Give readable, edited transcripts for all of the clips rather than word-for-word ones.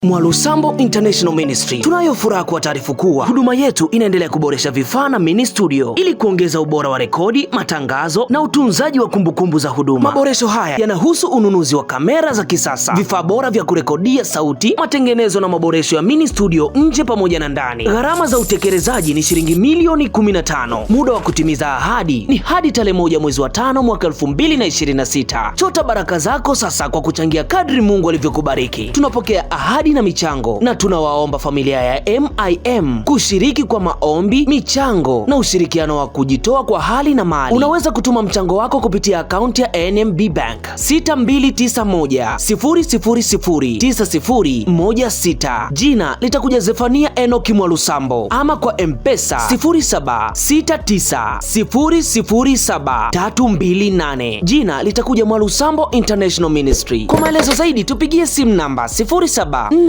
Mwalusambo International Ministry tunayo furaha kwa taarifu kuwa huduma yetu inaendelea kuboresha vifaa na mini studio ili kuongeza ubora wa rekodi, matangazo na utunzaji wa kumbukumbu za huduma. Maboresho haya yanahusu ununuzi wa kamera za kisasa, vifaa bora vya kurekodia sauti, matengenezo na maboresho ya mini studio nje pamoja na ndani. Gharama za utekelezaji ni shilingi milioni 15. Muda wa kutimiza ahadi ni hadi tarehe 1 mwezi wa 5 mwaka 2026. Chota baraka zako sasa kwa kuchangia kadri Mungu alivyokubariki. Tunapokea ahadi na michango na tunawaomba familia ya MIM kushiriki kwa maombi, michango na ushirikiano wa kujitoa kwa hali na mali. Unaweza kutuma mchango wako kupitia akaunti ya NMB Bank 629100009016. Jina litakuja Zefania Enoki Mwalusambo, ama kwa M-Pesa 0769007328. Jina litakuja Mwalusambo International Ministry. Kwa maelezo zaidi tupigie simu namba 0741996990.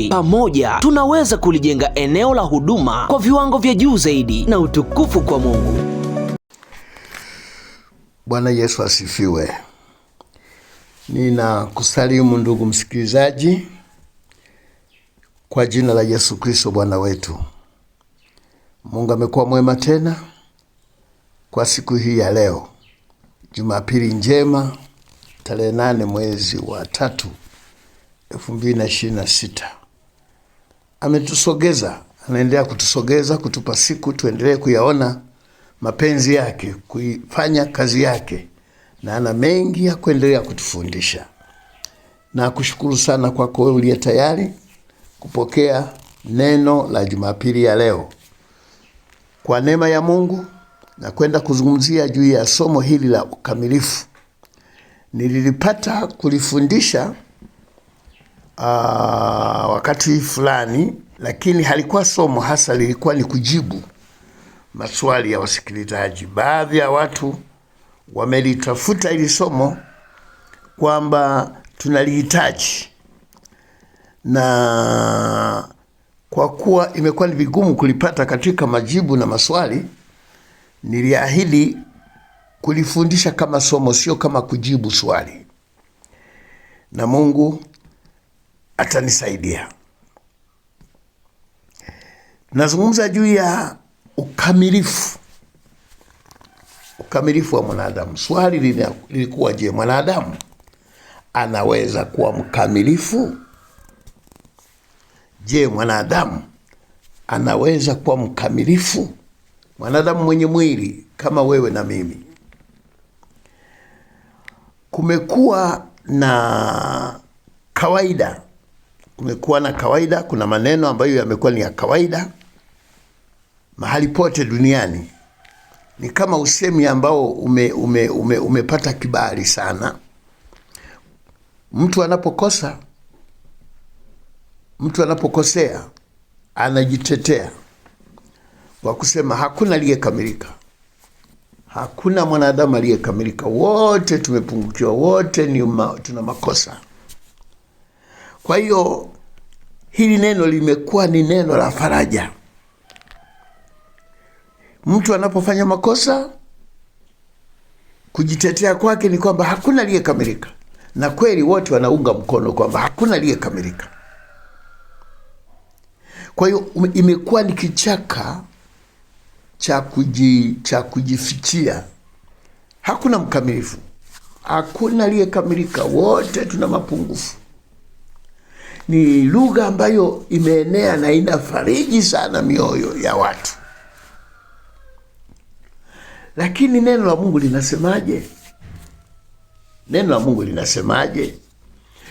Pamoja tunaweza kulijenga eneo la huduma kwa viwango vya juu zaidi na utukufu kwa Mungu. Bwana Yesu asifiwe. Ninakusalimu ndugu msikilizaji kwa jina la Yesu Kristo Bwana wetu. Mungu amekuwa mwema tena kwa siku hii ya leo. Jumapili njema tarehe 8 mwezi wa 3 2026. Ametusogeza, anaendelea kutusogeza, kutupa siku tuendelee kuyaona mapenzi yake, kuifanya kazi yake, na ana mengi ya kuendelea kutufundisha. Na kushukuru sana kwako wewe uliye tayari kupokea neno la Jumapili ya leo. Kwa neema ya Mungu na kwenda kuzungumzia juu ya somo hili la ukamilifu. Nililipata kulifundisha wakati fulani, lakini halikuwa somo hasa, lilikuwa ni kujibu maswali ya wasikilizaji. Baadhi ya watu wamelitafuta ili somo kwamba tunalihitaji, na kwa kuwa imekuwa ni vigumu kulipata katika majibu na maswali, niliahidi kulifundisha kama somo, sio kama kujibu swali, na Mungu atanisaidia. Nazungumza juu ya ukamilifu wa mwanadamu. Swali lilikuwa, je, mwanadamu anaweza kuwa mkamilifu? Je, mwanadamu anaweza kuwa mkamilifu? Mwanadamu mwenye mwili kama wewe na mimi. Kumekuwa na kawaida. Kuna maneno ambayo yamekuwa ni ya kawaida mahali pote duniani. Ni kama usemi ambao umepata kibali sana. Mtu anapokosea anajitetea kwa kusema hakuna aliyekamilika. Hakuna mwanadamu aliyekamilika, wote tumepungukiwa, wote tuna makosa. Kwa hiyo hili neno limekuwa ni neno la faraja. Mtu anapofanya makosa, kujitetea kwake ni kwamba hakuna aliyekamilika, na kweli wote wanaunga mkono kwamba hakuna aliyekamilika. Kwa hiyo imekuwa ni kichaka cha kujifichia. Hakuna mkamilifu, hakuna aliyekamilika, wote tuna mapungufu. Ni lugha ambayo imeenea na inafariji sana mioyo ya watu. Lakini neno la Mungu linasemaje?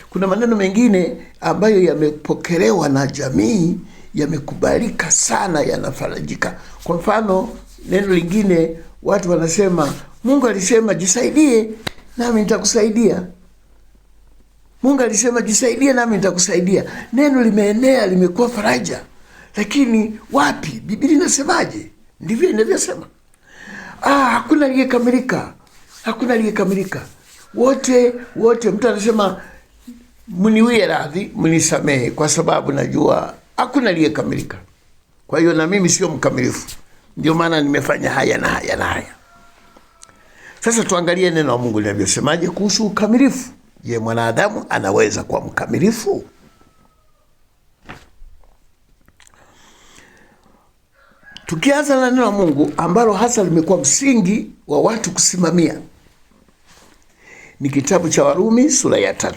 Kuna maneno mengine ambayo yamepokelewa na jamii, yamekubalika sana, yanafarajika. Kwa mfano, neno lingine watu wanasema, Mungu alisema jisaidie nami nitakusaidia. Mungu alisema jisaidie nami nitakusaidia. Neno limeenea, limekuwa faraja. Lakini wapi? Biblia inasemaje? Ndivyo inavyosema. Hakuna aliyekamilika. Wote mtu anasema mniwie radhi, mnisamehe kwa sababu najua hakuna aliyekamilika. Kwa hiyo na mimi sio mkamilifu, ndio maana nimefanya haya na haya na haya. Sasa tuangalie neno la Mungu linavyosemaje kuhusu ukamilifu. Je, mwanadamu anaweza kuwa mkamilifu? Tukianza na neno la Mungu ambalo hasa limekuwa msingi wa watu kusimamia, ni kitabu cha Warumi sura ya 3.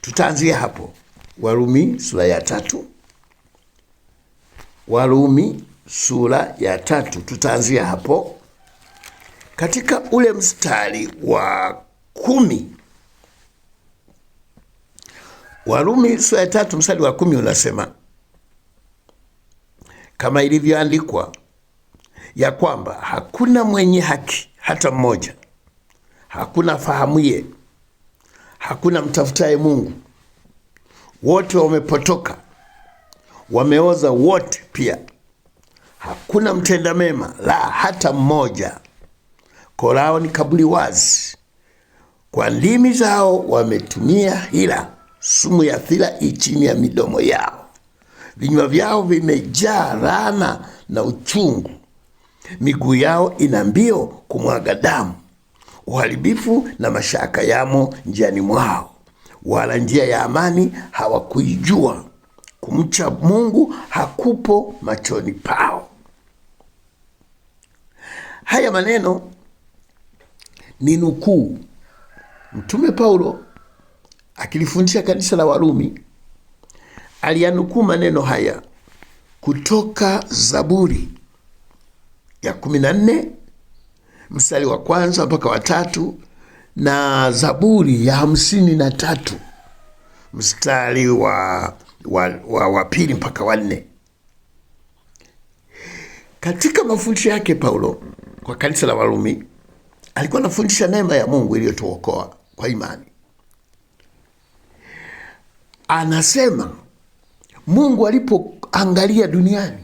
Tutaanzia hapo. Warumi sura ya 3. Warumi sura ya 3, tutaanzia hapo katika ule mstari wa 10. Warumi sura ya 3 mstari wa 10 unasema, kama ilivyoandikwa ya kwamba hakuna mwenye haki hata mmoja, hakuna fahamuye, hakuna mtafutaye Mungu, wote wamepotoka, wameoza wote pia, hakuna mtenda mema, la hata mmoja. Koo lao ni kaburi wazi, kwa ndimi zao wametumia hila, sumu ya fira chini ya midomo yao. Vinywa vyao vimejaa laana na uchungu, miguu yao ina mbio kumwaga damu. Uharibifu na mashaka yamo njiani mwao, wala njia ya amani hawakuijua. Kumcha Mungu hakupo machoni pao. Haya maneno ni nukuu. Mtume Paulo akilifundisha kanisa la Warumi aliyanukuu maneno haya kutoka Zaburi ya 14 mstari wa 1 mpaka wa 3 na Zaburi ya 53 mstari wa 2 mpaka wa 4. Katika mafundisho yake Paulo kwa kanisa la Warumi alikuwa anafundisha neema ya Mungu iliyotuokoa kwa imani. Anasema Mungu alipoangalia duniani,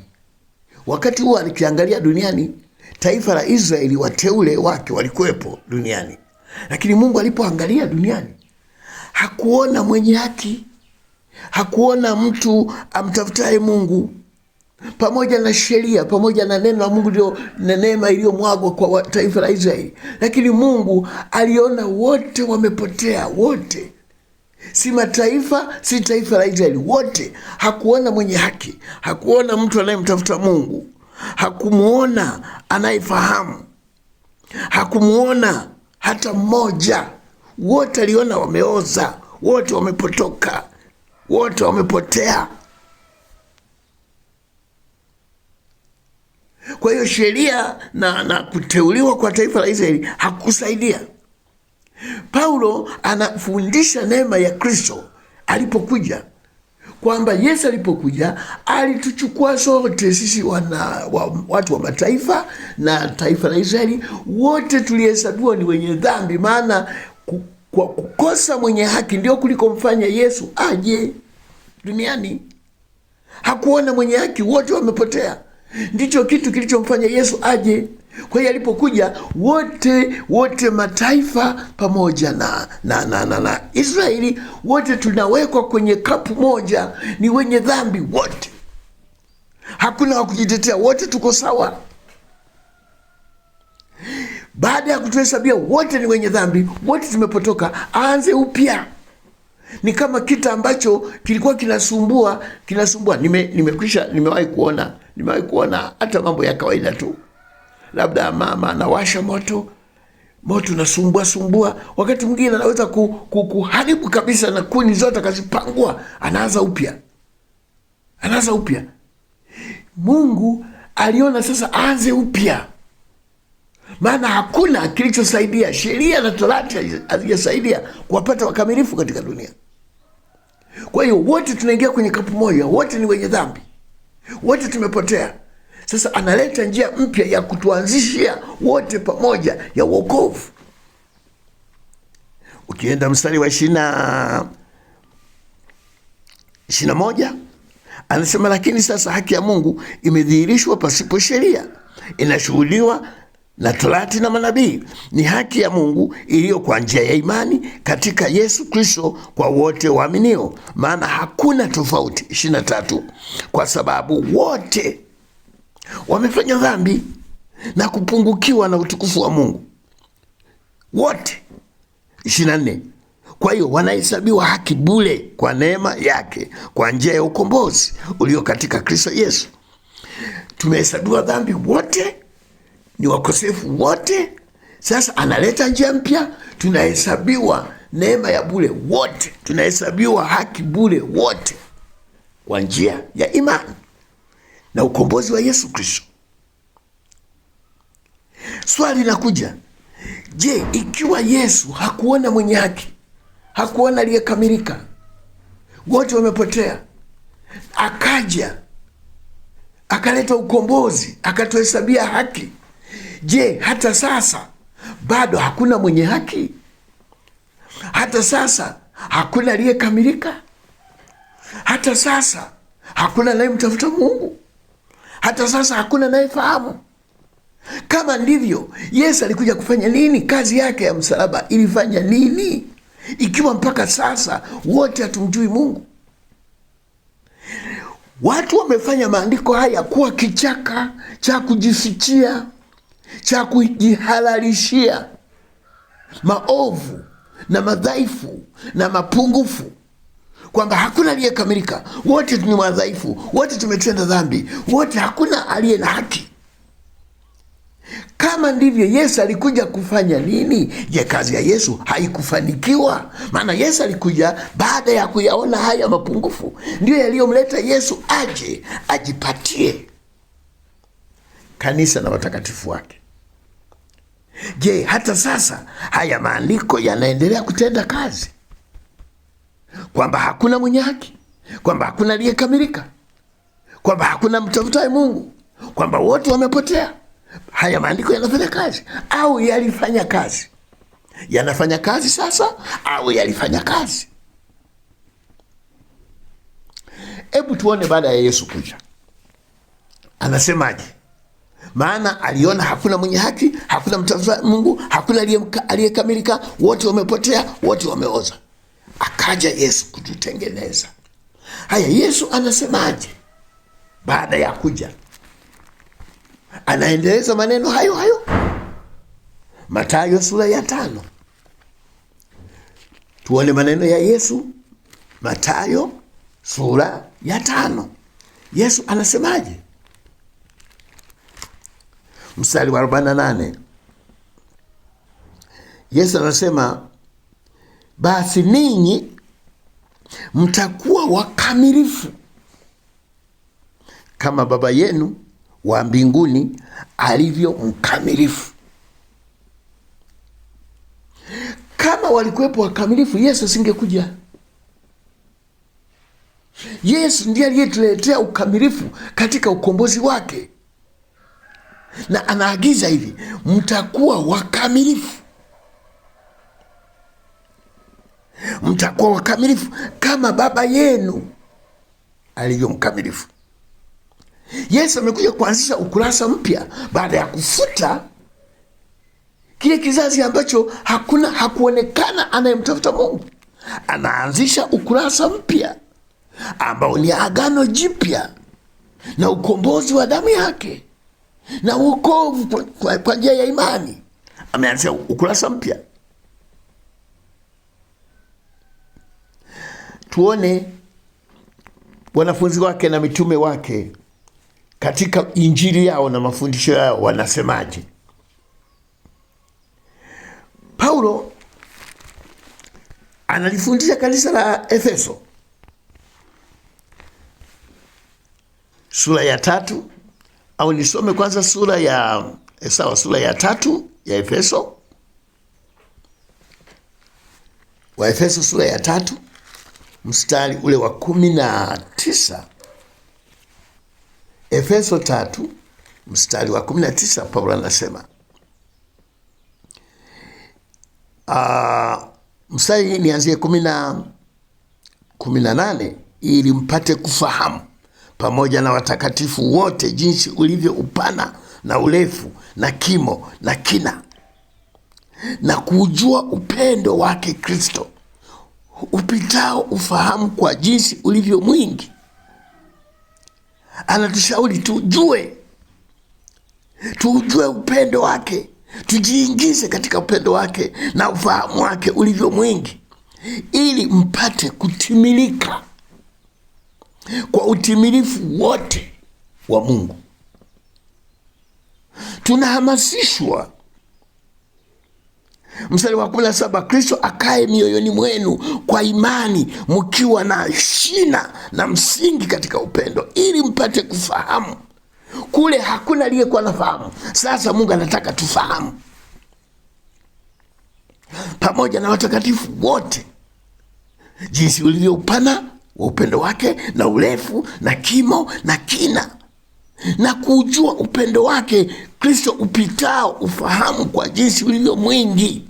wakati huo alikiangalia duniani, taifa la Israeli, wateule wake walikuwepo duniani, lakini Mungu alipoangalia duniani hakuona mwenye haki, hakuona mtu amtafutaye Mungu. Pamoja na sheria, pamoja na neno la Mungu ndio na neema iliyomwagwa kwa taifa la Israeli, lakini Mungu aliona wote wamepotea, wote, si mataifa, si taifa la Israeli, wote. Hakuona mwenye haki, hakuona mtu anayemtafuta Mungu, hakumuona anayefahamu, hakumuona hata mmoja. Wote aliona wameoza, wote wamepotoka, wote wamepotea. Kwa hiyo sheria na kuteuliwa kwa taifa la Israeli hakusaidia. Paulo anafundisha neema ya Kristo alipokuja, kwamba Yesu alipokuja alituchukua sote sisi watu wa mataifa na taifa la Israeli, wote tulihesabiwa ni wenye dhambi, maana kwa kukosa mwenye haki ndio kulikomfanya Yesu aje duniani. Hakuona mwenye haki, wote wamepotea, ndicho kitu kilichomfanya Yesu aje. Kwa hiyo alipokuja wote mataifa pamoja na Israeli, wote tunawekwa kwenye kapu moja, ni wenye dhambi wote, hakuna wa kujitetea, wote tuko sawa. Baada ya kutuhesabia wote ni wenye dhambi, wote tumepotoka, aanze upya. Ni kama kita ambacho kilikuwa kinasumbua. Nimewahi kuona hata mambo ya kawaida tu, labda mama anawasha moto unasumbua, wakati mwingine anaweza kuharibu kabisa na kuni zote akazipangua, anaanza upya. Mungu aliona sasa aanze upya, maana hakuna kilichosaidia. Sheria na Torati hazijasaidia kuwapata wakamilifu katika dunia. Kwa hiyo wote tunaingia kwenye kapu moja, wote ni wenye dhambi, wote tumepotea. Sasa analeta njia mpya ya kutuanzishia wote pamoja ya wokovu. Ukienda mstari wa 21 anasema, lakini sasa haki ya Mungu imedhihirishwa pasipo sheria, inashuhudiwa na Torati na manabii. Ni haki ya Mungu iliyo kwa njia ya imani katika Yesu Kristo kwa wote waaminio, maana hakuna tofauti. 23 kwa sababu wote wamefanya dhambi na kupungukiwa na utukufu wa Mungu. Wote 24. Kwa hiyo wanahesabiwa haki bure kwa neema yake kwa njia ya ukombozi ulio katika Kristo Yesu. Tumehesabiwa dhambi wote, ni wakosefu wote. Sasa analeta njia mpya, tunahesabiwa neema ya bure wote, tunahesabiwa haki bure wote kwa njia ya imani na ukombozi wa Yesu Kristo. Swali linakuja, je, ikiwa Yesu hakuona mwenye haki, hakuona aliyekamilika, wote wamepotea, akaja akaleta ukombozi, akatuhesabia haki, je, hata sasa bado hakuna mwenye haki? Hata sasa hakuna aliyekamilika? Hata sasa hakuna anayemtafuta Mungu? Hata sasa hakuna anayefahamu? Kama ndivyo, Yesu alikuja kufanya nini? Kazi yake ya msalaba ilifanya nini, ikiwa mpaka sasa wote hatumjui Mungu? Watu wamefanya maandiko haya kuwa kichaka cha kujifichia, cha kujihalalishia maovu na madhaifu na mapungufu, kwamba hakuna aliyekamilika, wote ni wadhaifu, wote tumetenda dhambi, wote hakuna aliye na haki. Kama ndivyo, Yesu alikuja kufanya nini? Je, kazi ya Yesu haikufanikiwa? Maana Yesu alikuja baada ya kuyaona haya mapungufu, ndio yaliyomleta Yesu aje ajipatie kanisa na watakatifu wake. Je, hata sasa haya maandiko yanaendelea kutenda kazi, kwamba hakuna mwenye haki, kwamba hakuna aliyekamilika, kwamba hakuna mtafutaye Mungu, kwamba wote wamepotea? Haya maandiko yanafanya kazi au yalifanya kazi? Yanafanya kazi sasa au yalifanya kazi? Hebu tuone baada ya Yesu kuja anasemaje. Maana aliona hakuna mwenye haki, hakuna mtafuta Mungu, hakuna aliyekamilika, wote wamepotea, wote wameoza. Akaja Yesu kututengeneza. Haya, Yesu anasemaje baada ya kuja? Anaendeleza maneno hayo hayo. Mathayo sura ya 5. Tuone maneno ya Yesu. Mathayo sura ya 5. Yesu anasemaje? Mstari wa 48. Yesu anasema, basi ninyi mtakuwa wakamilifu kama Baba yenu wa mbinguni alivyo mkamilifu. Kama walikuwepo wakamilifu, Yesu asingekuja. Yesu ndiye aliyetuletea ukamilifu katika ukombozi wake, na anaagiza hivi, mtakuwa wakamilifu, mtakuwa wakamilifu kama Baba yenu alivyo mkamilifu. Yesu amekuja kuanzisha ukurasa mpya baada ya kufuta kile kizazi ambacho hakuonekana anayemtafuta Mungu. Anaanzisha ukurasa mpya ambao ni agano jipya na ukombozi wa damu yake na wokovu kwa njia ya imani. Ameanzisha ukurasa mpya. Tuone wanafunzi wake na mitume wake katika injili yao na mafundisho yao wanasemaje. Paulo analifundisha kanisa la Efeso sura ya 3, au nisome kwanza sura ya 3 ya Efeso. Wa Efeso sura ya 3 mstari ule wa 19. Efeso 3 mstari wa 19, Paulo anasema, mstari nianzie 18, ili mpate kufahamu pamoja na watakatifu wote jinsi ulivyo upana na urefu na kimo na kina, na kujua upendo wake Kristo upitao ufahamu, kwa jinsi ulivyo mwingi. Anatushauri tujue upendo wake tujiingize katika upendo wake na ufahamu wake ulivyo mwingi, ili mpate kutimilika kwa utimilifu wote wa Mungu. Tunahamasishwa mstari wa 17, Kristo akae mioyoni mwenu kwa imani, mkiwa na shina na msingi katika upendo, ili mpate kufahamu. Kule hakuna aliyekuwa nafahamu, sasa Mungu anataka tufahamu pamoja na watakatifu wote jinsi ulivyo upana wa upendo wake na urefu na kimo na kina, na kujua upendo wake Kristo upitao ufahamu, kwa jinsi ulivyo mwingi.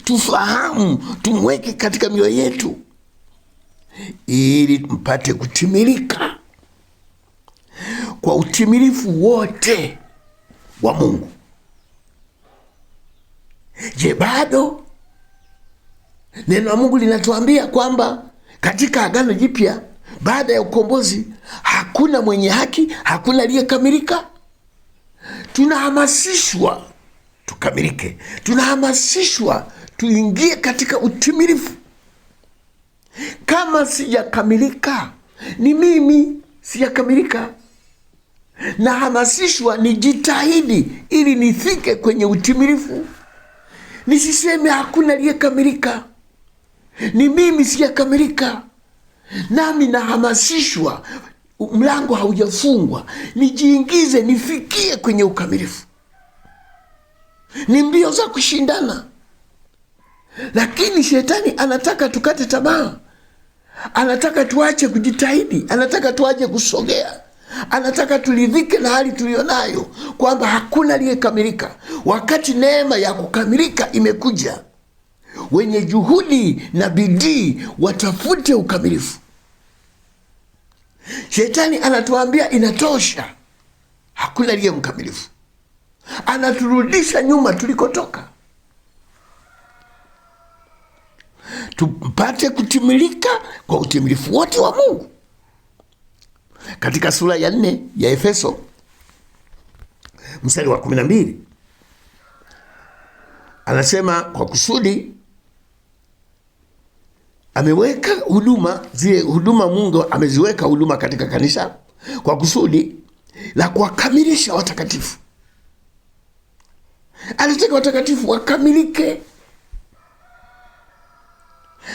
Tufahamu, tumweke katika mioyo yetu, ili mpate kutimilika kwa utimilifu wote wa Mungu. Je, bado neno la Mungu linatuambia kwamba katika Agano Jipya, baada ya ukombozi, hakuna mwenye haki, hakuna aliyekamilika? Tunahamasishwa tukamilike, tunahamasishwa tuingie katika utimilifu. Kama sijakamilika, ni mimi sijakamilika, nahamasishwa nijitahidi ili nifike kwenye utimilifu. Nisiseme hakuna aliyekamilika, ni mimi sijakamilika. Nami nahamasishwa, mlango haujafungwa, nijiingize nifikie kwenye ukamilifu. Ni mbio za kushindana, lakini shetani anataka tukate tamaa, anataka tuache kujitahidi, anataka tuache kusogea, anataka turidhike na hali tulionayo, kwamba hakuna aliyekamilika, wakati neema ya kukamilika imekuja. Wenye juhudi na bidii watafute ukamilifu. Shetani anatuambia inatosha, hakuna aliye mkamilifu, anaturudisha nyuma tulikotoka. Tupate kutimilika kwa utimilifu wote wa Mungu. Katika sura ya 4 ya Efeso mstari wa 12 anasema, kwa kusudi ameweka huduma, zile huduma Mungu ameziweka huduma katika kanisa kwa kusudi la kuwakamilisha watakatifu. Anataka watakatifu wakamilike,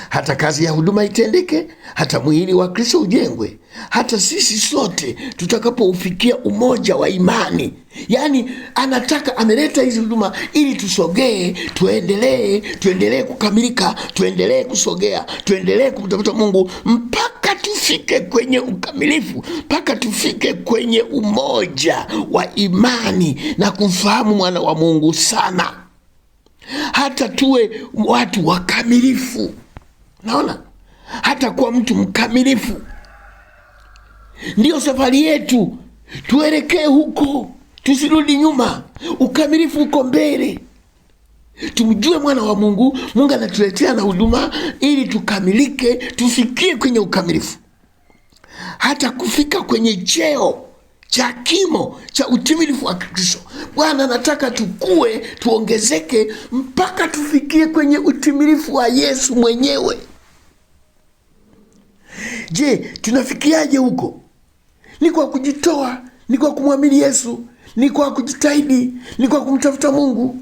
hata kazi ya huduma itendeke, hata mwili wa Kristo ujengwe, hata sisi sote tutakapoufikia umoja wa imani. Yaani anataka, ameleta hizi huduma ili tusogee, tuendelee kukamilika, tuendelee kusogea, tuendelee kumtafuta Mungu mpaka tufike kwenye ukamilifu, mpaka tufike kwenye umoja wa imani na kumfahamu mwana wa Mungu sana, hata tuwe watu wakamilifu. Naona hata kwa mtu mkamilifu. Ndiyo safari yetu, tuelekee huko, tusirudi nyuma. Ukamilifu uko mbele. Tumjue mwana wa Mungu. Mungu anatuletea na huduma ili tukamilike, tufikie kwenye ukamilifu, hata kufika kwenye cheo cha kimo cha utimilifu wa Kristo. Bwana anataka tukue, tuongezeke mpaka tufikie kwenye utimilifu wa Yesu mwenyewe. Je, tunafikiaje huko? Ni kwa kujitoa, ni kwa kumwamini Yesu, ni kwa kujitahidi, ni kwa kumtafuta Mungu,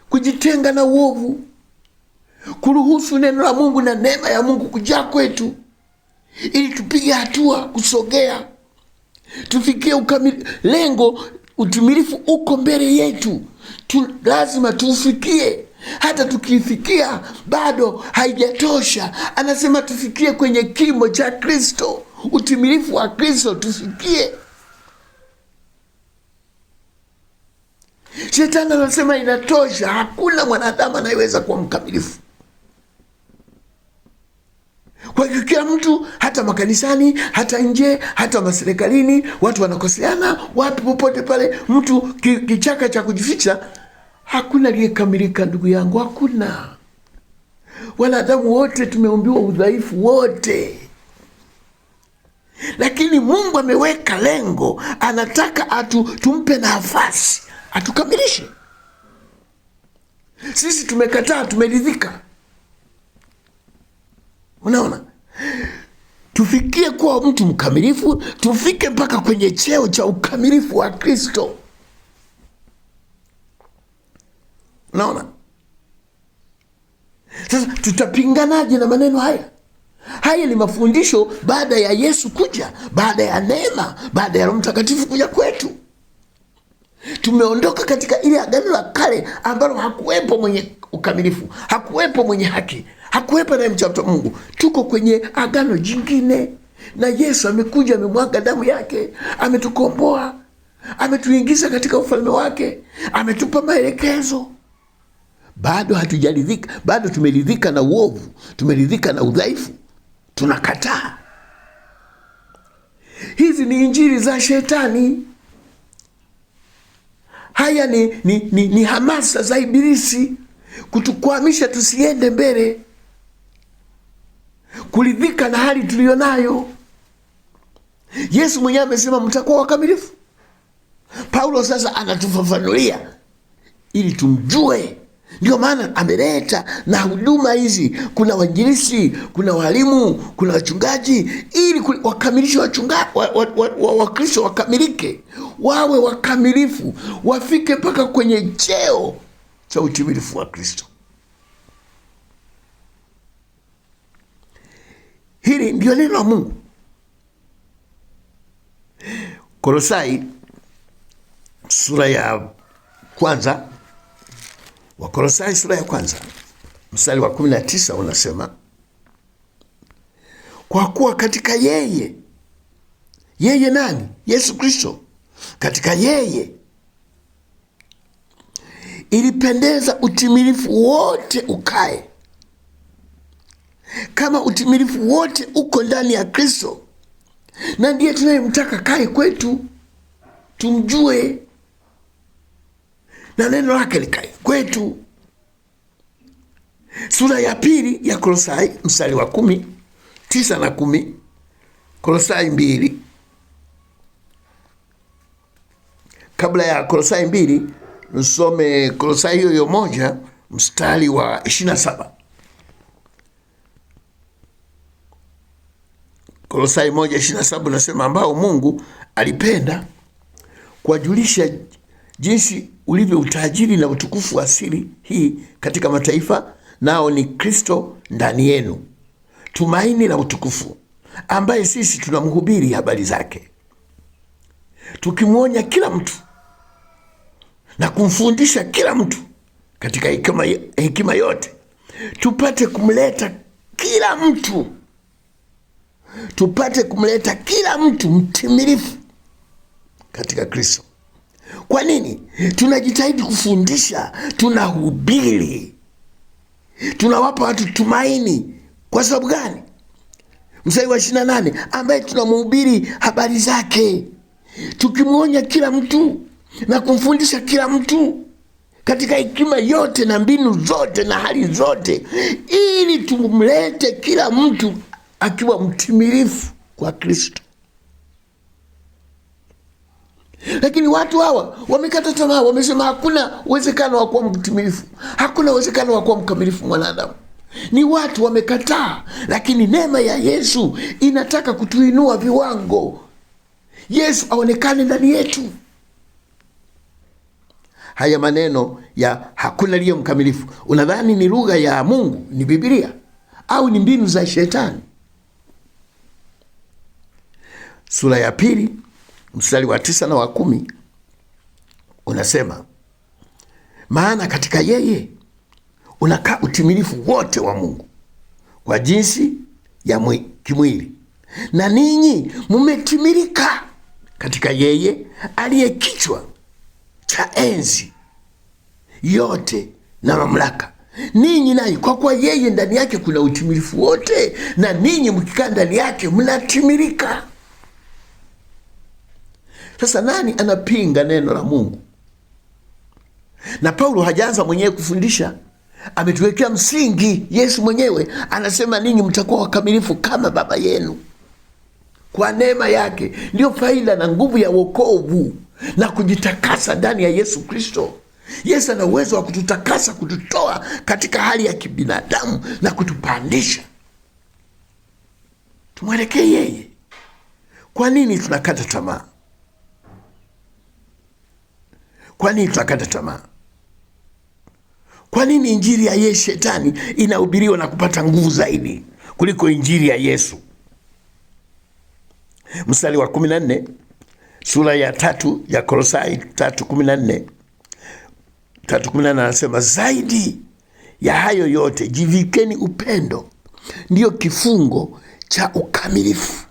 kujitenga na uovu, kuruhusu neno la Mungu na neema ya Mungu kujaa kwetu, ili tupige hatua kusogea, tufikie lengo. Utimilifu uko mbele yetu, lazima tufikie. Hata tukifikia bado haijatosha. Anasema tufikie kwenye kimo cha Kristo, utimilifu wa Kristo tufikie. Shetani anasema inatosha, hakuna mwanadamu anayeweza kuwa mkamilifu. Kwa hiyo kila mtu, hata makanisani, hata nje, hata maserikalini, watu wanakoseana, wapi popote pale, mtu kichaka cha kujificha. Hakuna aliyekamilika ndugu yangu, hakuna. Wanadamu wote tumeumbiwa udhaifu wote, lakini Mungu ameweka lengo, anataka tumpe nafasi atukamilishe. Sisi tumekataa, tumeridhika. Unaona, tufikie kuwa mtu mkamilifu, tufike mpaka kwenye cheo cha ukamilifu wa Kristo. Unaona, sasa tutapinganaje na maneno haya? Haya ni mafundisho baada ya Yesu kuja, baada ya neema, baada ya Roho Mtakatifu kuja kwetu. Tumeondoka katika ile agano la kale ambalo hakuwepo mwenye ukamilifu, hakuwepo mwenye haki, hakuwepo naye mcha Mungu. Tuko kwenye agano jingine, na Yesu amekuja, amemwaga damu yake, ametukomboa, ametuingiza katika ufalme wake, ametupa maelekezo. Bado hatujaridhika, bado tumeridhika na uovu, tumeridhika na udhaifu, tunakataa. Hizi ni injili za shetani. Haya ni hamasa za Ibilisi kutukwamisha tusiende mbele, kuridhika na hali tuliyonayo. Yesu mwenyewe amesema mtakuwa wakamilifu. Paulo sasa anatufafanulia ili tumjue. Ndio maana ameleta na huduma hizi. Kuna wainjilisti, kuna walimu, kuna wachungaji, ili wakamilishe Wakristo wakamilike, wawe wakamilifu, wafike mpaka kwenye cheo cha utimilifu wa Kristo. Hili ndio neno la Mungu. Kolosai sura ya kwanza, Wakolosai sura ya kwanza mstari wa 19 unasema, kwa kuwa katika yeye nani? Yesu Kristo. Katika yeye ilipendeza utimilifu wote ukae. Kama utimilifu wote uko ndani ya Kristo, na ndiye tunayemtaka kae kwetu, tumjue na neno lake likae kwetu. Sura ya pili ya Kolosai mstari wa 9 na 10. Kolosai 2. Kabla ya Kolosai 2 nisome Kolosai hiyo 1 mstari wa 27. Kolosai 1:27 nasema, ambao Mungu alipenda kuwajulisha jinsi ulivyo utajiri na utukufu wa siri hii katika mataifa, nao ni Kristo ndani yenu, tumaini la utukufu, ambaye sisi tunamhubiri habari zake, tukimwonya kila mtu na kumfundisha kila mtu katika hekima yote, tupate kumleta kila mtu mtimilifu katika Kristo. Kwa nini? Tunajitahidi kufundisha, tunahubiri, tunawapa watu tumaini. Kwa sababu gani? Mstari wa 28, ambaye tunamhubiri habari zake, tukimwonya kila mtu na kumfundisha kila mtu katika hekima yote na mbinu zote na hali zote, ili tumlete kila mtu akiwa mtimilifu kwa Kristo. Lakini watu hawa wamekata tamaa, wamesema hakuna uwezekano wa kuwa mtimilifu, hakuna uwezekano wa kuwa mkamilifu mwanadamu. Ni watu wamekataa, lakini neema ya Yesu inataka kutuinua viwango. Yesu aonekane ndani yetu. Haya maneno ya hakuna aliye mkamilifu, unadhani ni lugha ya Mungu, ni Biblia, au ni mbinu za shetani? Sura ya pili mstari wa 9 na wa 10 unasema, maana katika yeye unakaa utimilifu wote wa Mungu kwa jinsi ya kimwili, na ninyi mumetimilika katika yeye aliye kichwa cha enzi yote na mamlaka. Ninyi naye, kwa kuwa yeye ndani yake kuna utimilifu wote, na ninyi mkikaa ndani yake mnatimilika. Sasa nani anapinga neno la Mungu? Na Paulo hajaanza mwenyewe kufundisha, ametuwekea msingi. Yesu mwenyewe anasema ninyi mtakuwa wakamilifu kama Baba yenu. Kwa neema yake ndio faida na nguvu ya wokovu na kujitakasa ndani ya Yesu Kristo. Yesu ana uwezo wa kututakasa, kututoa katika hali ya kibinadamu na kutupandisha. Tumwelekee yeye. Kwa nini tunakata tamaa? Kwa nini tunakata tamaa? Kwa nini injili ya Yesu shetani inahubiriwa na kupata nguvu zaidi kuliko injili ya Yesu? Mstari wa 14 sura ya 3 ya Kolosai 3:14 anasema, zaidi ya hayo yote jivikeni upendo, ndiyo kifungo cha ukamilifu.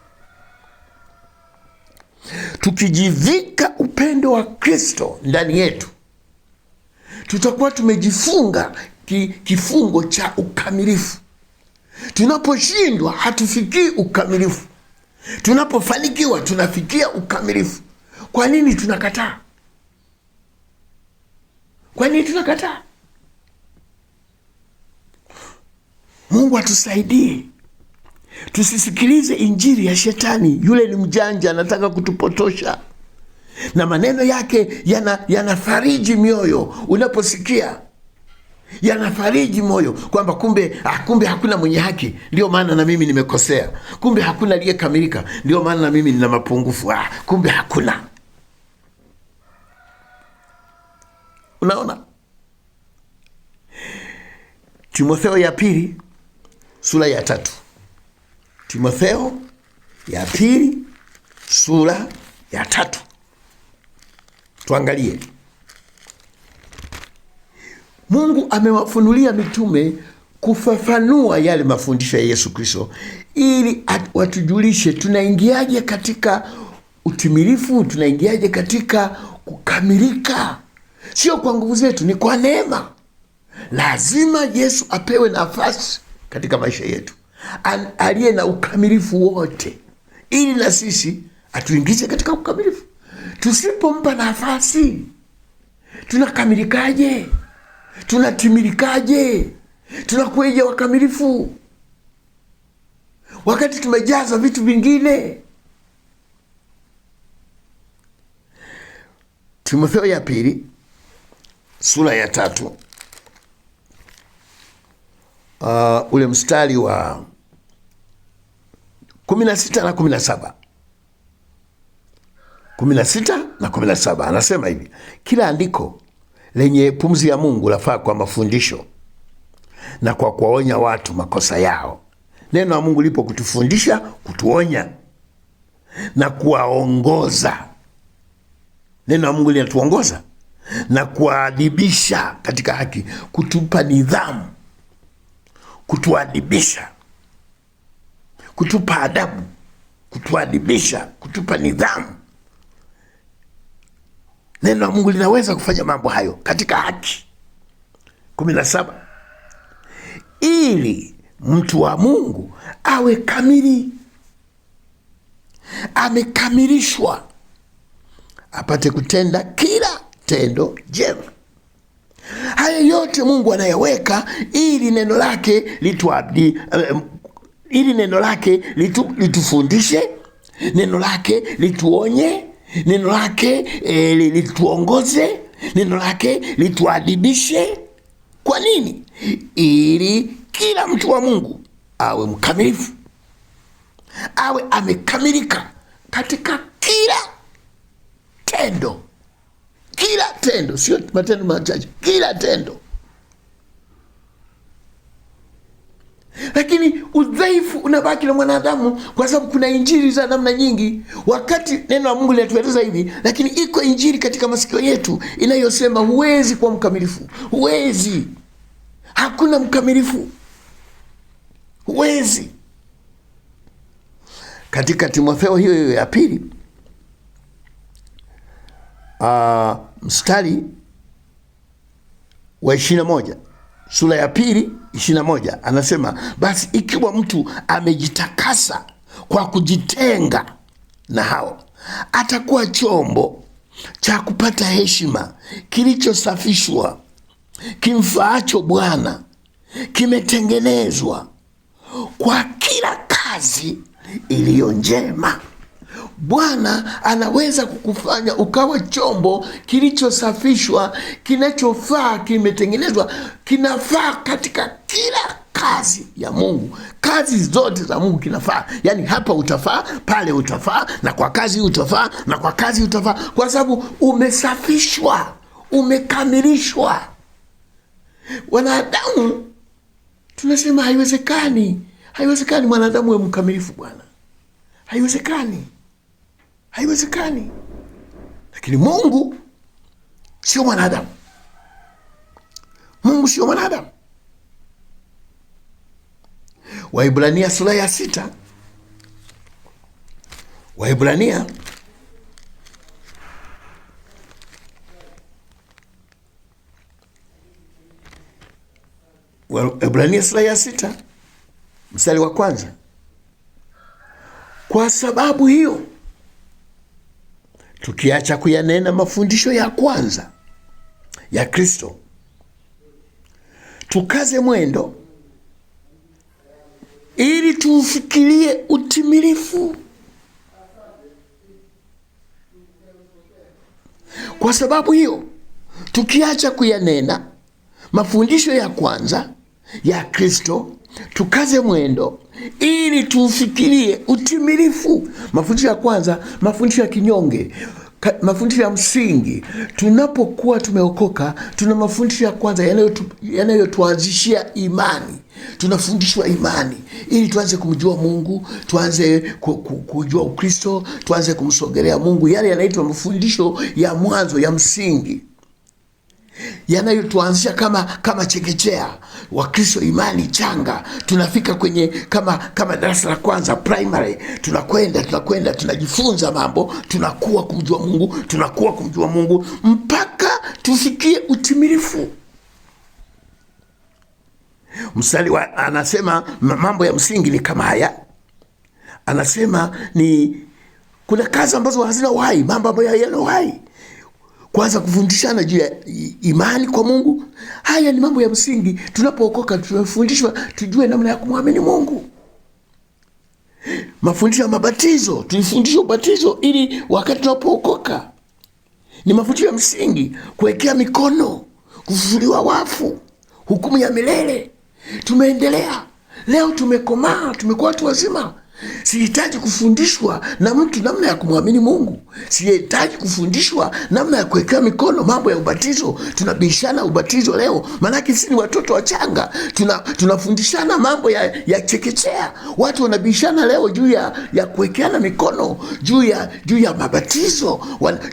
Tukijivika upendo wa Kristo ndani yetu, tutakuwa tumejifunga kifungo cha ukamilifu. Tunaposhindwa hatufikii ukamilifu, tunapofanikiwa tunafikia ukamilifu. Kwa nini tunakataa? Kwa nini tunakataa? Mungu atusaidie tusisikilize injili ya shetani. Yule ni mjanja, anataka kutupotosha, na maneno yake yanafariji mioyo. Unaposikia yanafariji moyo kwamba kumbe hakuna mwenye haki, ndio maana na mimi nimekosea. Kumbe hakuna aliyekamilika, ndio maana na mimi nina mapungufu. Kumbe hakuna. Unaona? Timotheo ya pili sura ya 3. Timotheo ya pili sura ya 3. Tuangalie. Mungu amewafunulia mitume kufafanua yale mafundisho ya Yesu Kristo ili watujulishe tunaingiaje katika utimilifu, tunaingiaje katika kukamilika. Sio kwa nguvu zetu, ni kwa neema. Lazima Yesu apewe nafasi katika maisha yetu, aliye na ukamilifu wote, ili na sisi atuingize katika ukamilifu. Tusipompa nafasi, tunakamilikaje? Tunatimilikaje? Tunakueje wakamilifu wakati tumejaza vitu vingine? Timotheo ya pili sura ya 3 ule mstari wa 16 na 17. 16 na 17 anasema hivi: kila andiko lenye pumzi ya Mungu lafaa kwa mafundisho na kwa kuwaonya watu makosa yao. Neno la Mungu lipo kutufundisha, kutuonya na kuwaongoza. Neno la Mungu linatuongoza na kuadibisha katika haki, kutupa nidhamu, kutuadibisha, kutupa adabu, kutuadibisha, kutupa nidhamu. Neno la Mungu linaweza kufanya mambo hayo katika haki. 17, ili mtu wa Mungu awe kamili, amekamilishwa, apate kutenda kila tendo jema. Haya yote Mungu anayaweka ili neno lake litufundishe, neno lake lituonye, neno lake lituongoze, neno lake lituadibishe. Kwa nini? Ili kila mtu wa Mungu awe mkamilifu, awe amekamilika katika kila tendo. Kila tendo, sio matendo machache, kila tendo. Lakini udhaifu unabaki na mwanadamu, kwa sababu kuna injili za namna nyingi. Wakati neno la Mungu linatueleza hivi, lakini iko injili katika masikio yetu inayosema huwezi kuwa mkamilifu. Huwezi. Hakuna mkamilifu. Huwezi. Katika Timotheo hiyo ya pili mstari wa 21, sura ya pili 21 anasema, basi ikiwa mtu amejitakasa kwa kujitenga na hao, atakuwa chombo cha kupata heshima, kilichosafishwa, kimfaacho Bwana, kimetengenezwa kwa kila kazi iliyo njema. Bwana anaweza kukufanya ukawa chombo kilichosafishwa, kinachofaa, kimetengenezwa, kinafaa katika kila kazi ya Mungu. Kazi zote za Mungu kinafaa. Yaani hapa utafaa, pale utafaa, na kwa kazi utafaa, na kwa kazi utafaa, kwa sababu umesafishwa, umekamilishwa. Wanadamu tunasema haiwezekani mwanadamu we mkamilifu bwana, haiwezekani. Lakini Mungu sio mwanadamu. Waibrania sura ya 6, Waibrania sura ya 6 mstari wa 1. Kwa sababu hiyo, tukiacha kuyanena mafundisho ya kwanza ya Kristo, tukaze mwendo ili tuufikirie utimilifu. Kwa sababu hiyo, tukiacha kuyanena mafundisho ya kwanza ya Kristo, tukaze mwendo ili tuufikirie utimilifu. Mafundisho ya kwanza, mafundisho ya kinyonge, mafundisho ya msingi. Tunapokuwa tumeokoka, tuna mafundisho ya kwanza yanayotuanzishia imani. Tunafundishwa imani ili tuanze kumjua Mungu, tuanze kujua Ukristo, tuanze kumsogelea Mungu. Yale yanaitwa mafundisho ya mwanzo ya msingi, yanayotuanzisha kama chekechea. Wakristo imani changa, tunafika kwenye kama darasa la kwanza primary, tunakwenda tunajifunza mambo, tunakuwa kumjua Mungu mpaka tufikie utimilifu. Mstari anasema mambo ya msingi ni kama haya. Anasema kuna kazi ambazo hazina uhai, mambo ambayo hayana uhai. Kwanza kufundishana juu ya imani kwa Mungu. Haya ni mambo ya msingi. Tunapookoka tunafundishwa tujue namna ya kumwamini Mungu. Mafundisho ya mabatizo, tulifundishwa ubatizo ili wakati tunapookoka. Ni mafundisho ya msingi. Kuwekea mikono, kufufuliwa wafu, hukumu ya milele. Tumeendelea. Leo tumekomaa, tumekuwa watu wazima. Sihitaji kufundishwa na mtu namna ya kumwamini Mungu. Sihitaji kufundishwa namna ya kuwekea mikono. Mambo ya ubatizo, tunabishana ubatizo leo, maanake sisi ni watoto wachanga. Tunafundishana mambo ya chekechea. Watu wanabishana leo juu ya kuwekeana mikono, juu ya mabatizo,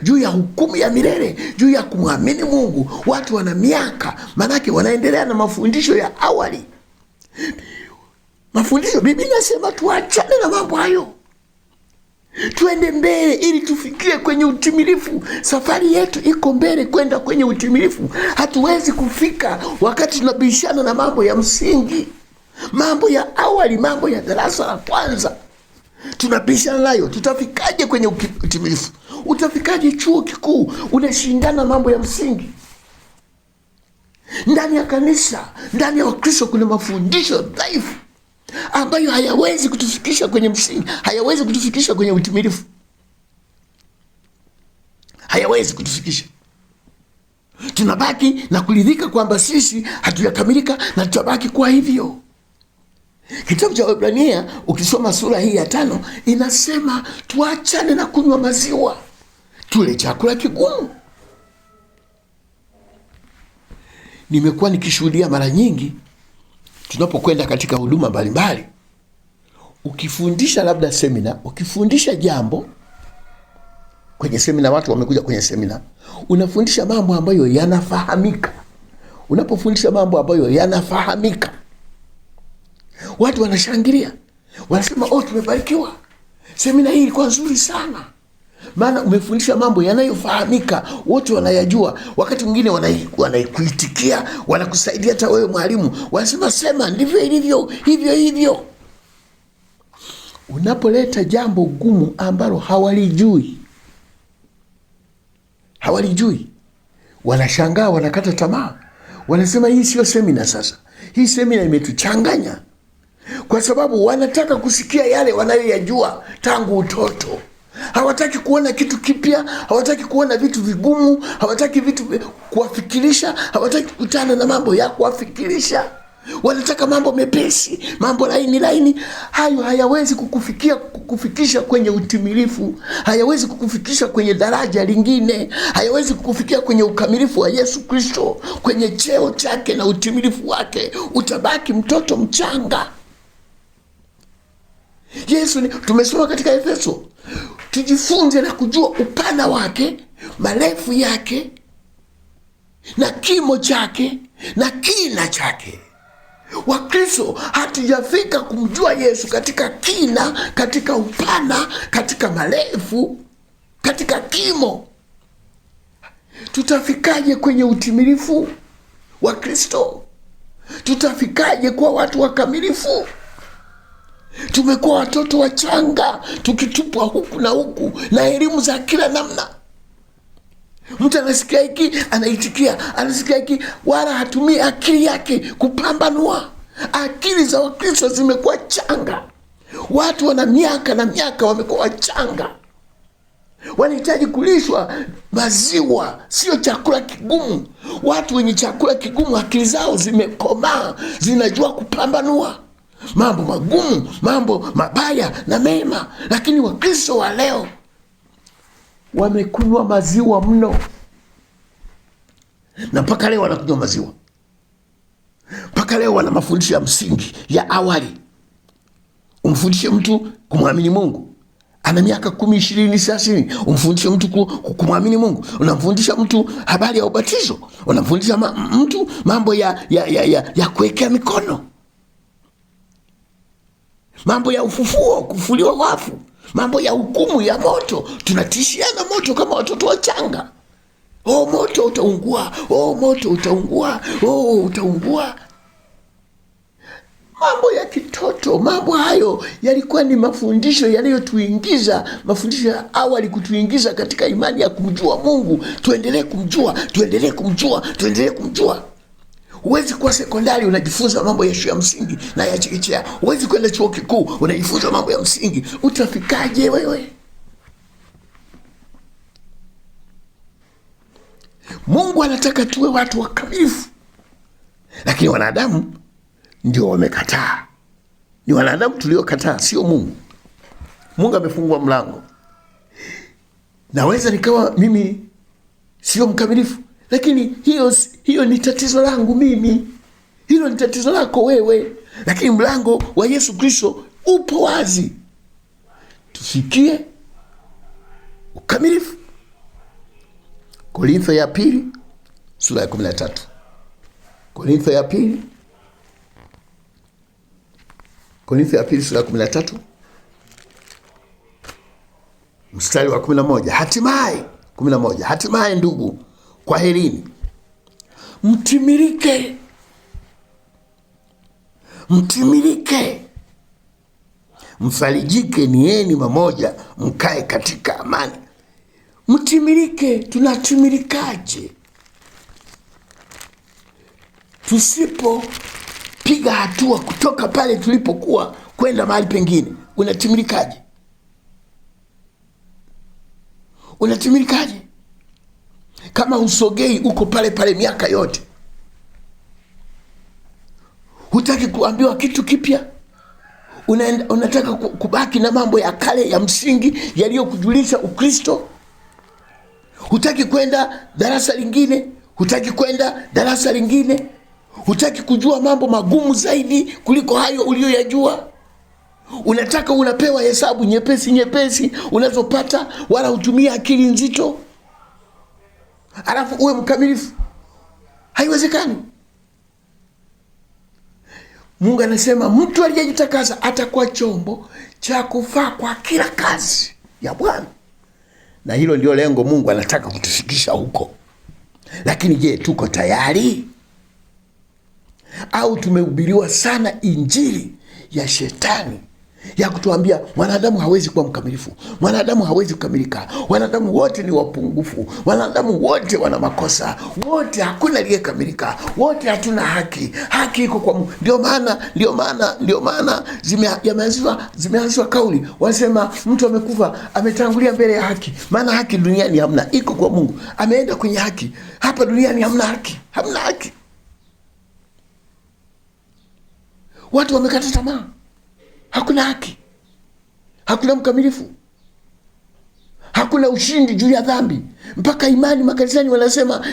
juu ya hukumu ya milele, juu ya kumwamini Mungu. Watu wana miaka, maanake wanaendelea na mafundisho ya awali. Mafundisho, Biblia inasema tuachane na mambo hayo, tuende mbele ili tufikie kwenye utimilifu. Safari yetu iko mbele kwenda kwenye utimilifu. Hatuwezi kufika wakati tunabishana na mambo ya msingi, mambo ya awali, mambo ya darasa la kwanza. Tunabishana nayo, tutafikaje kwenye utimilifu? Utafikaje chuo kikuu unashindana mambo ya msingi? Ndani ya kanisa, ndani ya Wakristo kuna mafundisho dhaifu ambayo hayawezi kutufikisha kwenye msingi, hayawezi kutufikisha kwenye utimilifu, hayawezi kutufikisha. Tunabaki na kuridhika kwamba sisi hatujakamilika na tutabaki kwa hivyo. Kitabu cha Waebrania ukisoma sura hii ya 5 inasema tuachane na kunywa maziwa, tule chakula kigumu. Nimekuwa nikishuhudia mara nyingi tunapokwenda katika huduma mbalimbali, ukifundisha labda semina, ukifundisha jambo kwenye semina, watu wamekuja kwenye semina, unafundisha mambo ambayo yanafahamika. Unapofundisha mambo ambayo yanafahamika, watu wanashangilia, wanasema tumebarikiwa, semina hii ilikuwa nzuri sana. Maana umefundisha mambo yanayofahamika, wote wanayajua. Wakati mwingine wanaikuitikia, wanakusaidia hata wewe mwalimu, wanasema sema ndivyo ilivyo, hivyo. Unapoleta jambo gumu ambalo hawalijui, wanashangaa, wanakata tamaa, wanasema hii sio semina. Sasa hii semina imetuchanganya, kwa sababu wanataka kusikia yale wanayoyajua tangu utoto. hawataki kuona kitu kipya, hawataki kuona vitu vigumu, hawataki vitu kuwafikirisha, hawataki kukutana na mambo ya kuwafikirisha. Wanataka mambo mepesi, mambo laini. Hayo hayawezi kukufikisha kwenye utimilifu, hayawezi kukufikisha kwenye daraja lingine, hayawezi kukufikia kwenye ukamilifu wa Yesu Kristo, kwenye cheo chake na utimilifu wake. Utabaki mtoto mchanga. Yesu tumesoma katika Efeso, tujifunze na kujua upana wake, marefu yake, na kimo chake na kina chake. Wakristo hatujafika kumjua Yesu katika kina, katika upana, katika marefu, katika kimo. Tutafikaje kwenye utimilifu wa Kristo? Tutafikaje kwa watu wakamilifu? Tumekuwa watoto wachanga, tukitupwa huku na huku na elimu za kila namna. Mtu anasikia hiki anaitikia, anasikia hiki, wala hatumii akili yake kupambanua. Akili za Wakristo zimekuwa changa. Watu wana miaka na miaka wamekuwa wachanga. Wanahitaji kulishwa maziwa, sio chakula kigumu. Watu wenye chakula kigumu akili zao zimekomaa, zinajua kupambanua mambo magumu, mambo mabaya na mema. Lakini Wakristo wa leo wamekunywa maziwa mno, na mpaka leo wanakunywa maziwa. Mpaka leo wana mafundisho ya msingi ya awali. Umfundishe mtu kumwamini Mungu, ana miaka 10, 20, 30, umfundishe mtu kumwamini Mungu. Unamfundisha mtu habari ya ubatizo, unamfundisha mtu mambo ya kuwekea mikono, mambo ya ufufuo, kufuliwa wafu, mambo ya hukumu ya moto. Tunatishiana moto kama watoto wachanga. Moto utaungua, moto utaungua, utaungua. Mambo ya kitoto. Mambo hayo yalikuwa ni mafundisho yaliyotuingiza, mafundisho ya awali, kutuingiza katika imani ya kumjua Mungu. Tuendelee kumjua. Huwezi kuwa sekondari unajifunza mambo ya shule ya msingi na ya chekechea. Huwezi kwenda chuo kikuu unajifunza mambo ya msingi. Utafikaje wewe? Mungu anataka tuwe watu wakamilifu, lakini wanadamu ndio wamekataa. Ni wanadamu tuliokataa, sio Mungu. Mungu amefungua mlango. Naweza nikawa mimi sio mkamilifu, lakini hiyo ni tatizo langu mimi, hilo ni tatizo lako wewe. Lakini mlango wa Yesu Kristo upo wazi, tufikie ukamilifu. Korintho ya pili sura ya 13. Korintho ya pili sura ya 13 mstari wa 11. Hatimaye ndugu, kwaherini, mtimilike, mfarijike, nieni mamoja, mkae katika amani. Mtimilike. Tunatimilikaje? Tusipopiga hatua kutoka pale tulipokuwa kwenda mahali pengine, unatimilikaje? Kama usogei uko pale pale miaka yote, hutaki kuambiwa kitu kipya, unataka kubaki na mambo ya kale ya msingi yaliyokujulisha Ukristo. Hutaki kwenda darasa lingine, hutaki kujua mambo magumu zaidi kuliko hayo uliyoyajua. Unataka unapewa hesabu nyepesi unazopata, wala hutumia akili nzito, alafu uwe mkamilifu. Haiwezekani. Mungu anasema mtu aliyejitakasa atakuwa chombo cha kufaa kwa kila kazi ya Bwana. Na hilo ndio lengo Mungu anataka kutufikisha huko. Lakini je, tuko tayari? Au tumehubiriwa sana injili ya shetani ya kutuambia mwanadamu hawezi kuwa mkamilifu, mwanadamu hawezi kukamilika, wanadamu wote ni wapungufu, wanadamu wote wana makosa, wote hakuna aliyekamilika, wote hatuna haki, haki iko kwa Mungu. Ndio maana zimeanzishwa kauli, wanasema mtu amekufa ametangulia mbele ya haki, maana haki duniani hamna, iko kwa Mungu. Ameenda kwenye haki, hapa duniani hamna haki, hamna haki. Watu wamekata tamaa, hakuna haki, hakuna mkamilifu, hakuna ushindi juu ya dhambi. Mpaka imani makanisani wanasema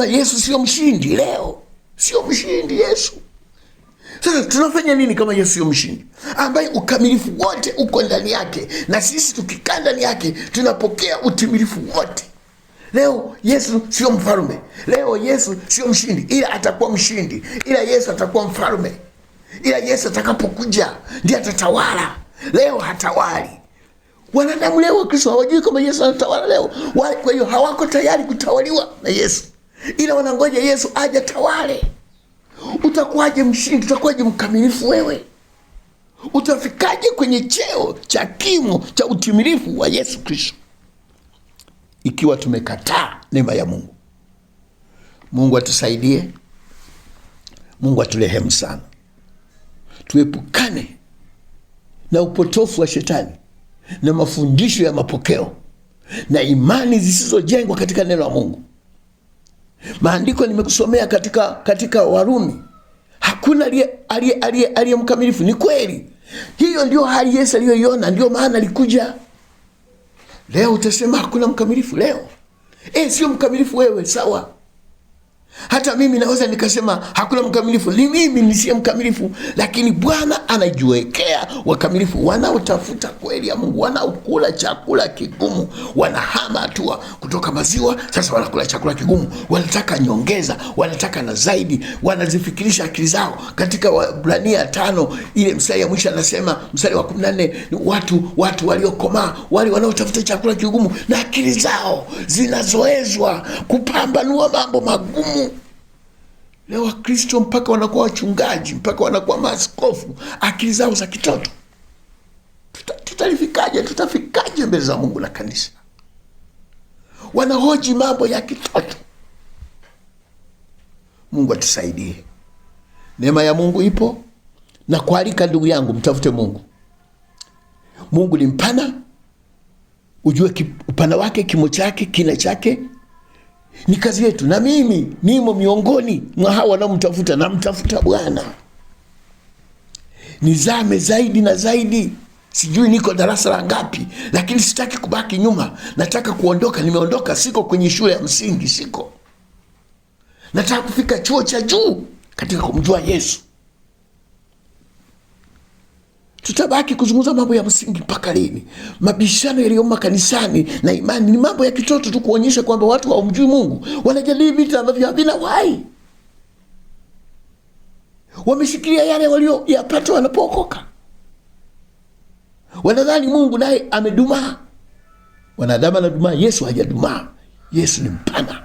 Yesu sio mshindi. Leo sio mshindi Yesu. Sasa tunafanya nini kama Yesu sio mshindi, ambaye ukamilifu wote uko ndani yake, na sisi tukikaa ndani yake tunapokea utimilifu wote? Leo Yesu sio mfalme, leo Yesu sio mshindi, ila atakuwa mshindi, ila Yesu atakuwa mfalme, ila Yesu atakapokuja ndiye atatawala. Leo hatawali. Wanadamu leo wa Kristo hawajui kama Yesu anatawala leo. Kwa hiyo hawako tayari kutawaliwa na Yesu, ila wanangoja Yesu aje tawale. Utakuwaje mshindi? Utakuwaje mkamilifu wewe? Utafikaje kwenye cheo cha kimo cha utimilifu wa Yesu Kristo ikiwa tumekataa neema ya Mungu? Mungu atusaidie. Mungu aturehemu sana. Tuepukane na upotofu wa shetani na mafundisho ya mapokeo na imani zisizojengwa katika neno la Mungu. Maandiko nimekusomea katika Warumi, hakuna aliye mkamilifu. Ni kweli, hiyo ndio hali Yesu aliyoiona, ndio maana alikuja. Leo utasema hakuna mkamilifu leo. Sio mkamilifu wewe, sawa. Hata mimi naweza nikasema hakuna mkamilifu, ni mimi nisiye mkamilifu, lakini Bwana anajiwekea wakamilifu wanaotafuta kweli ya Mungu, wanaokula chakula kigumu, wanahama hatua kutoka maziwa, sasa wanakula chakula kigumu, wanataka nyongeza, wanataka na zaidi, wanazifikirisha akili zao. Katika Waebrania 5 ile mstari ya mwisho anasema, mstari wa 14, watu waliokomaa, wale wanaotafuta chakula kigumu na akili zao zinazoezwa kupambanua mambo magumu. Leo Wakristo mpaka wanakuwa wachungaji, mpaka wanakuwa maaskofu, akili zao za kitoto. Tutafikaje mbele za Mungu na kanisa? Wanahoji mambo ya kitoto. Mungu atusaidie. Neema ya Mungu ipo, na kualika ndugu yangu, mtafute Mungu. Mungu ni mpana, ujue upana wake, kimo chake, kina chake. Ni kazi yetu, na mimi nimo miongoni mwa hao wanaomtafuta. Namtafuta Bwana, nizame zaidi na zaidi. Sijui niko darasa la ngapi, lakini sitaki kubaki nyuma. Nataka kuondoka. Nimeondoka, siko kwenye shule ya msingi, siko. Nataka kufika chuo cha juu katika kumjua Yesu. Tutabaki kuzungumza mambo ya msingi mpaka lini? Mabishano yaliyomo kanisani na imani ni mambo ya kitoto tu, kuonyesha kwamba watu hawamjui Mungu. Wanajadili vitu ambavyo havina uhai. Wameshikilia yale walioyapata wanapookoka. Wanadhani Mungu naye amedumaa. Wanadamu anadumaa, Yesu hajadumaa. Yesu ni mpana.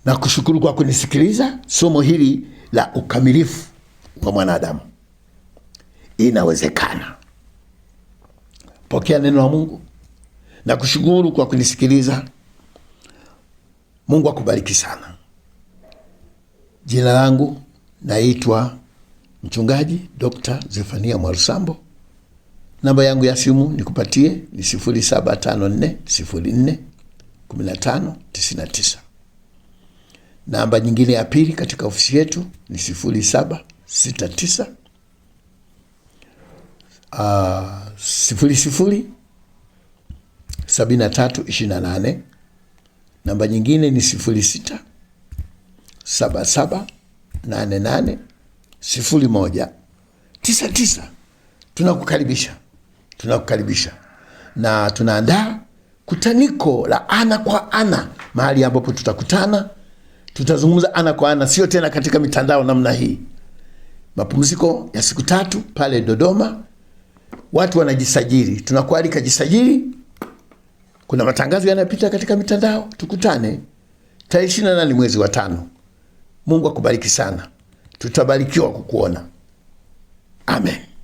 Na kushukuru kwa kunisikiliza somo hili la ukamilifu wa mwanadamu. Inawezekana. Pokea neno la Mungu na kushukuru kwa kunisikiliza. Mungu akubariki sana. Jina langu naitwa Mchungaji Dr. Zefania Mwarusambo. Namba yangu ya simu nikupatie ni 0754041599. Namba nyingine ya pili katika ofisi yetu ni 0769 007328. Namba nyingine ni 0677880199. Tunakukaribisha na tunaandaa kutaniko la ana kwa ana, mahali ambapo tutakutana, tutazungumza ana kwa ana, sio tena katika mitandao namna hii. Mapumziko ya siku 3 pale Dodoma. Watu wanajisajili, tunakualika jisajili. Kuna matangazo yanapita katika mitandao. Tukutane tarehe 28 mwezi wa 5. Mungu akubariki sana. Tutabarikiwa kukuona. Amen.